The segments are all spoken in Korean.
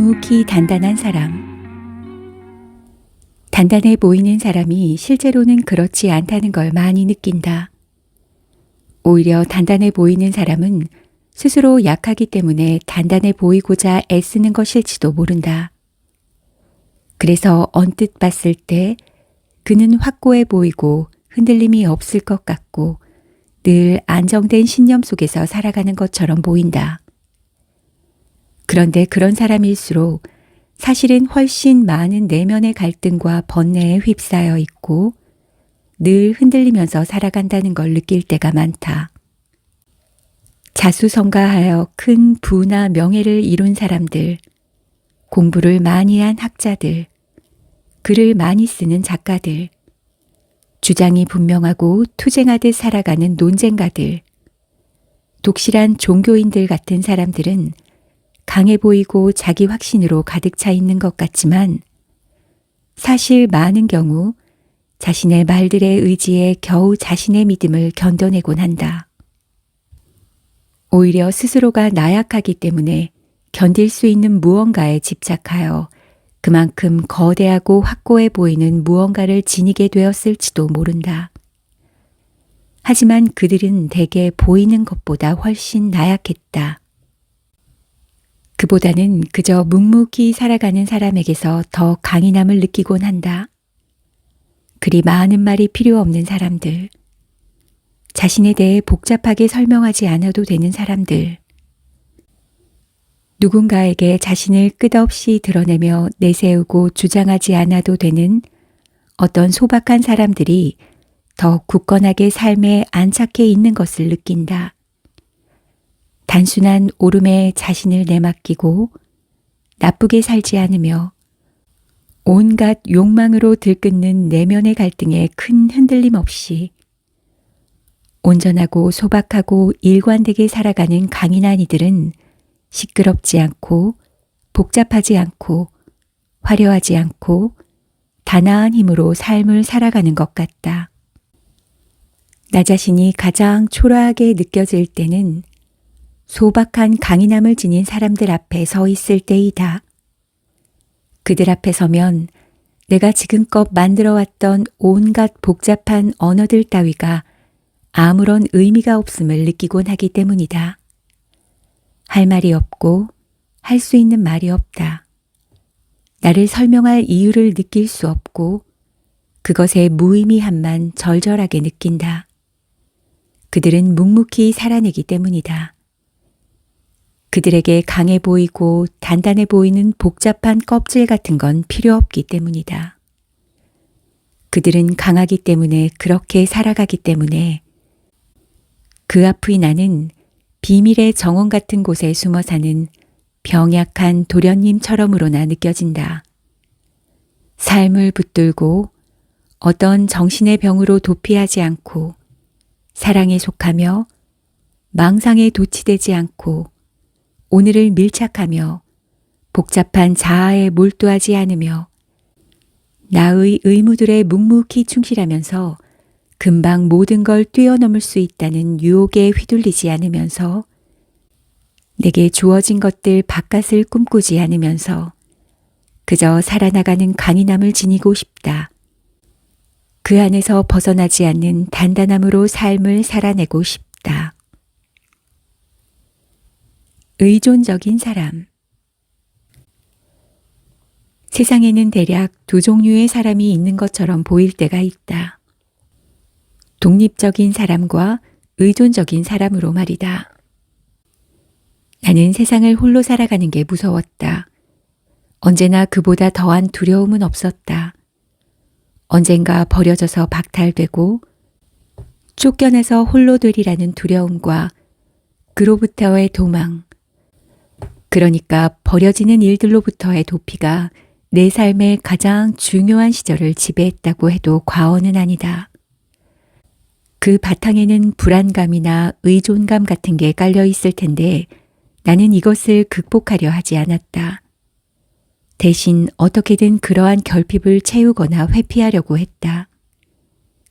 묵묵히 단단한 사람. 단단해 보이는 사람이 실제로는 그렇지 않다는 걸 많이 느낀다. 오히려 단단해 보이는 사람은 스스로 약하기 때문에 단단해 보이고자 애쓰는 것일지도 모른다. 그래서 언뜻 봤을 때 그는 확고해 보이고 흔들림이 없을 것 같고 늘 안정된 신념 속에서 살아가는 것처럼 보인다. 그런데 그런 사람일수록 사실은 훨씬 많은 내면의 갈등과 번뇌에 휩싸여 있고 늘 흔들리면서 살아간다는 걸 느낄 때가 많다. 자수성가하여 큰 부나 명예를 이룬 사람들, 공부를 많이 한 학자들, 글을 많이 쓰는 작가들, 주장이 분명하고 투쟁하듯 살아가는 논쟁가들, 독실한 종교인들 같은 사람들은 강해 보이고 자기 확신으로 가득 차 있는 것 같지만 사실 많은 경우 자신의 말들의 의지에 겨우 자신의 믿음을 견뎌내곤 한다. 오히려 스스로가 나약하기 때문에 견딜 수 있는 무언가에 집착하여 그만큼 거대하고 확고해 보이는 무언가를 지니게 되었을지도 모른다. 하지만 그들은 대개 보이는 것보다 훨씬 나약했다. 그보다는 그저 묵묵히 살아가는 사람에게서 더 강인함을 느끼곤 한다. 그리 많은 말이 필요 없는 사람들, 자신에 대해 복잡하게 설명하지 않아도 되는 사람들, 누군가에게 자신을 끝없이 드러내며 내세우고 주장하지 않아도 되는 어떤 소박한 사람들이 더 굳건하게 삶에 안착해 있는 것을 느낀다. 단순한 오름에 자신을 내맡기고 나쁘게 살지 않으며 온갖 욕망으로 들끓는 내면의 갈등에 큰 흔들림 없이 온전하고 소박하고 일관되게 살아가는 강인한 이들은 시끄럽지 않고 복잡하지 않고 화려하지 않고 단아한 힘으로 삶을 살아가는 것 같다. 나 자신이 가장 초라하게 느껴질 때는 소박한 강인함을 지닌 사람들 앞에 서 있을 때이다. 그들 앞에 서면 내가 지금껏 만들어왔던 온갖 복잡한 언어들 따위가 아무런 의미가 없음을 느끼곤 하기 때문이다. 할 말이 없고 할 수 있는 말이 없다. 나를 설명할 이유를 느낄 수 없고 그것의 무의미함만 절절하게 느낀다. 그들은 묵묵히 살아내기 때문이다. 그들에게 강해 보이고 단단해 보이는 복잡한 껍질 같은 건 필요 없기 때문이다. 그들은 강하기 때문에 그렇게 살아가기 때문에 그 앞의 나는 비밀의 정원 같은 곳에 숨어 사는 병약한 도련님처럼으로나 느껴진다. 삶을 붙들고 어떤 정신의 병으로 도피하지 않고 사랑에 속하며 망상에 도취되지 않고 오늘을 밀착하며 복잡한 자아에 몰두하지 않으며 나의 의무들에 묵묵히 충실하면서 금방 모든 걸 뛰어넘을 수 있다는 유혹에 휘둘리지 않으면서 내게 주어진 것들 바깥을 꿈꾸지 않으면서 그저 살아나가는 강인함을 지니고 싶다. 그 안에서 벗어나지 않는 단단함으로 삶을 살아내고 싶다. 의존적인 사람. 세상에는 대략 두 종류의 사람이 있는 것처럼 보일 때가 있다. 독립적인 사람과 의존적인 사람으로 말이다. 나는 세상을 홀로 살아가는 게 무서웠다. 언제나 그보다 더한 두려움은 없었다. 언젠가 버려져서 박탈되고 쫓겨나서 홀로 되리라는 두려움과 그로부터의 도망, 그러니까 버려지는 일들로부터의 도피가 내 삶의 가장 중요한 시절을 지배했다고 해도 과언은 아니다. 그 바탕에는 불안감이나 의존감 같은 게 깔려 있을 텐데 나는 이것을 극복하려 하지 않았다. 대신 어떻게든 그러한 결핍을 채우거나 회피하려고 했다.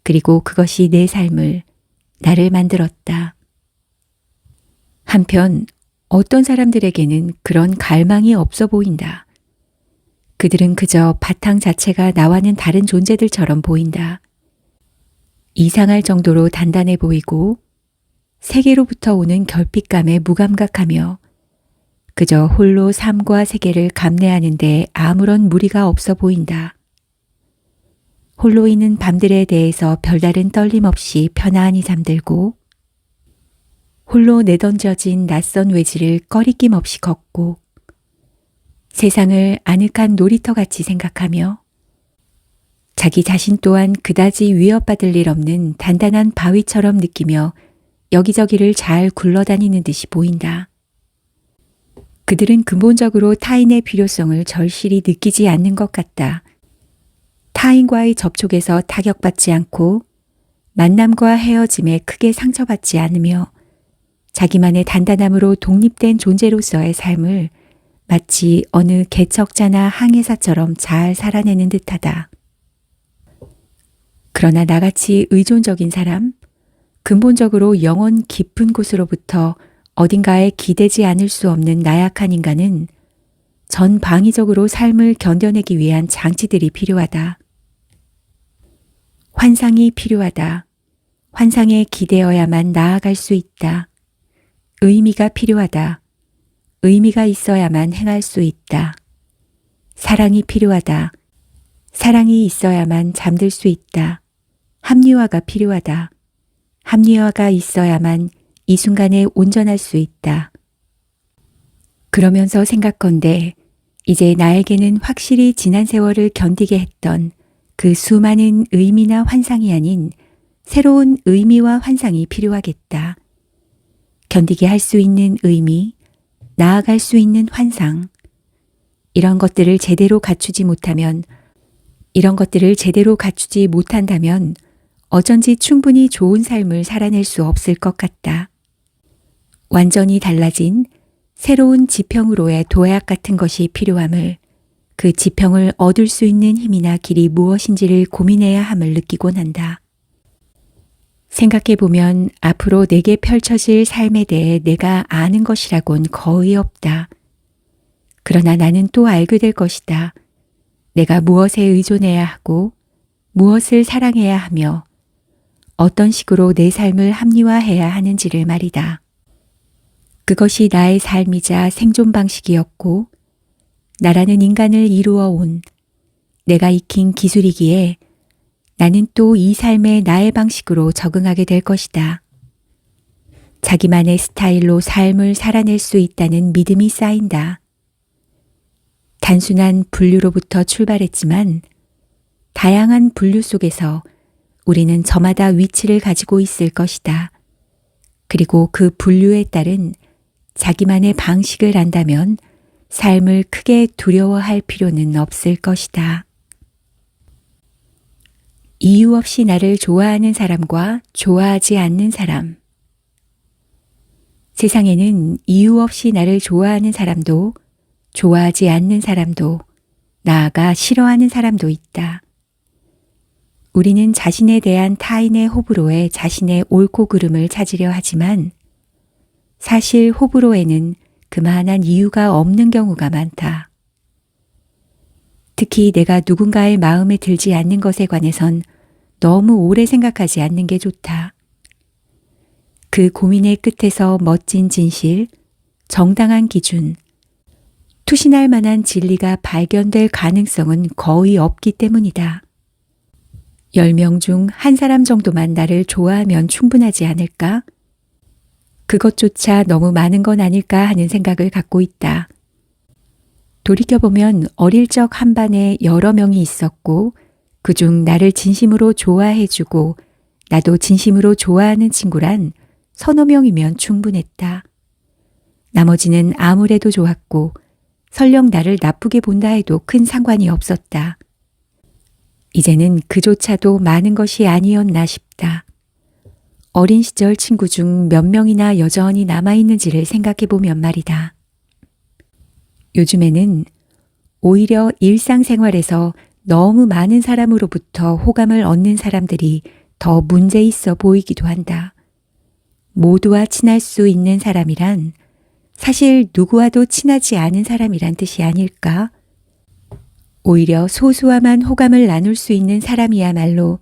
그리고 그것이 내 삶을, 나를 만들었다. 한편 어떤 사람들에게는 그런 갈망이 없어 보인다. 그들은 그저 바탕 자체가 나와는 다른 존재들처럼 보인다. 이상할 정도로 단단해 보이고 세계로부터 오는 결핍감에 무감각하며 그저 홀로 삶과 세계를 감내하는데 아무런 무리가 없어 보인다. 홀로 있는 밤들에 대해서 별다른 떨림 없이 편안히 잠들고 홀로 내던져진 낯선 외지를 꺼리낌 없이 걷고 세상을 아늑한 놀이터같이 생각하며 자기 자신 또한 그다지 위협받을 일 없는 단단한 바위처럼 느끼며 여기저기를 잘 굴러다니는 듯이 보인다. 그들은 근본적으로 타인의 필요성을 절실히 느끼지 않는 것 같다. 타인과의 접촉에서 타격받지 않고 만남과 헤어짐에 크게 상처받지 않으며 자기만의 단단함으로 독립된 존재로서의 삶을 마치 어느 개척자나 항해사처럼 잘 살아내는 듯하다. 그러나 나같이 의존적인 사람, 근본적으로 영혼 깊은 곳으로부터 어딘가에 기대지 않을 수 없는 나약한 인간은 전방위적으로 삶을 견뎌내기 위한 장치들이 필요하다. 환상이 필요하다. 환상에 기대어야만 나아갈 수 있다. 의미가 필요하다. 의미가 있어야만 행할 수 있다. 사랑이 필요하다. 사랑이 있어야만 잠들 수 있다. 합리화가 필요하다. 합리화가 있어야만 이 순간에 온전할 수 있다. 그러면서 생각건대 이제 나에게는 확실히 지난 세월을 견디게 했던 그 수많은 의미나 환상이 아닌 새로운 의미와 환상이 필요하겠다. 견디게 할 수 있는 의미, 나아갈 수 있는 환상. 이런 것들을 제대로 갖추지 못한다면 어쩐지 충분히 좋은 삶을 살아낼 수 없을 것 같다. 완전히 달라진 새로운 지평으로의 도약 같은 것이 필요함을, 그 지평을 얻을 수 있는 힘이나 길이 무엇인지를 고민해야 함을 느끼곤 한다. 생각해보면 앞으로 내게 펼쳐질 삶에 대해 내가 아는 것이라곤 거의 없다. 그러나 나는 또 알게 될 것이다. 내가 무엇에 의존해야 하고 무엇을 사랑해야 하며 어떤 식으로 내 삶을 합리화해야 하는지를 말이다. 그것이 나의 삶이자 생존 방식이었고 나라는 인간을 이루어 온 내가 익힌 기술이기에 나는 또 이 삶에 나의 방식으로 적응하게 될 것이다. 자기만의 스타일로 삶을 살아낼 수 있다는 믿음이 쌓인다. 단순한 분류로부터 출발했지만 다양한 분류 속에서 우리는 저마다 위치를 가지고 있을 것이다. 그리고 그 분류에 따른 자기만의 방식을 안다면 삶을 크게 두려워할 필요는 없을 것이다. 이유 없이 나를 좋아하는 사람과 좋아하지 않는 사람. 세상에는 이유 없이 나를 좋아하는 사람도 좋아하지 않는 사람도 나아가 싫어하는 사람도 있다. 우리는 자신에 대한 타인의 호불호에 자신의 옳고 그름을 찾으려 하지만 사실 호불호에는 그만한 이유가 없는 경우가 많다. 특히 내가 누군가의 마음에 들지 않는 것에 관해선 너무 오래 생각하지 않는 게 좋다. 그 고민의 끝에서 멋진 진실, 정당한 기준, 투신할 만한 진리가 발견될 가능성은 거의 없기 때문이다. 10명 중 한 사람 정도만 나를 좋아하면 충분하지 않을까? 그것조차 너무 많은 건 아닐까 하는 생각을 갖고 있다. 돌이켜보면 어릴 적 한 반에 여러 명이 있었고 그중 나를 진심으로 좋아해주고 나도 진심으로 좋아하는 친구란 서너 명이면 충분했다. 나머지는 아무래도 좋았고 설령 나를 나쁘게 본다 해도 큰 상관이 없었다. 이제는 그조차도 많은 것이 아니었나 싶다. 어린 시절 친구 중 몇 명이나 여전히 남아있는지를 생각해보면 말이다. 요즘에는 오히려 일상생활에서 너무 많은 사람으로부터 호감을 얻는 사람들이 더 문제 있어 보이기도 한다. 모두와 친할 수 있는 사람이란 사실 누구와도 친하지 않은 사람이란 뜻이 아닐까? 오히려 소수와만 호감을 나눌 수 있는 사람이야말로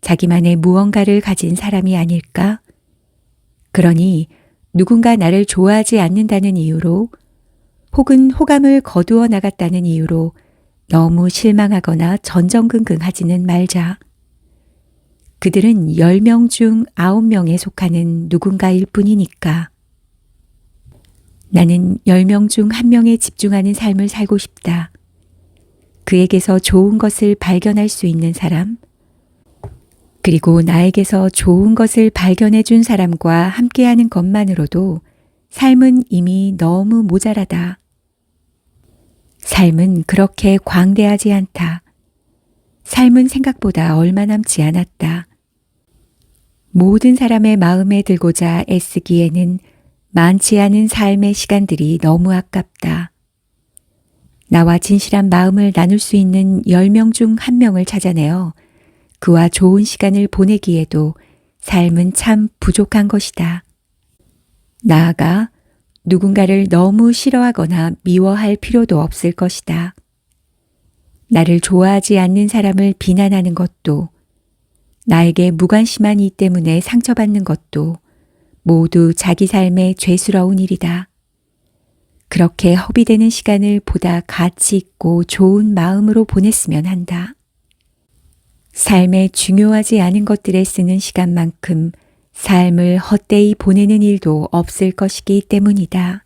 자기만의 무언가를 가진 사람이 아닐까? 그러니 누군가 나를 좋아하지 않는다는 이유로 혹은 호감을 거두어 나갔다는 이유로 너무 실망하거나 전전긍긍하지는 말자. 그들은 10명 중 9명에 속하는 누군가일 뿐이니까. 나는 10명 중 1명에 집중하는 삶을 살고 싶다. 그에게서 좋은 것을 발견할 수 있는 사람, 그리고 나에게서 좋은 것을 발견해 준 사람과 함께하는 것만으로도 삶은 이미 너무 모자라다. 삶은 그렇게 광대하지 않다. 삶은 생각보다 얼마 남지 않았다. 모든 사람의 마음에 들고자 애쓰기에는 많지 않은 삶의 시간들이 너무 아깝다. 나와 진실한 마음을 나눌 수 있는 10명 중 1명을 찾아내어 그와 좋은 시간을 보내기에도 삶은 참 부족한 것이다. 나아가 누군가를 너무 싫어하거나 미워할 필요도 없을 것이다. 나를 좋아하지 않는 사람을 비난하는 것도, 나에게 무관심한 이 때문에 상처받는 것도 모두 자기 삶의 죄스러운 일이다. 그렇게 허비되는 시간을 보다 가치 있고 좋은 마음으로 보냈으면 한다. 삶에 중요하지 않은 것들에 쓰는 시간만큼 삶을 헛되이 보내는 일도 없을 것이기 때문이다.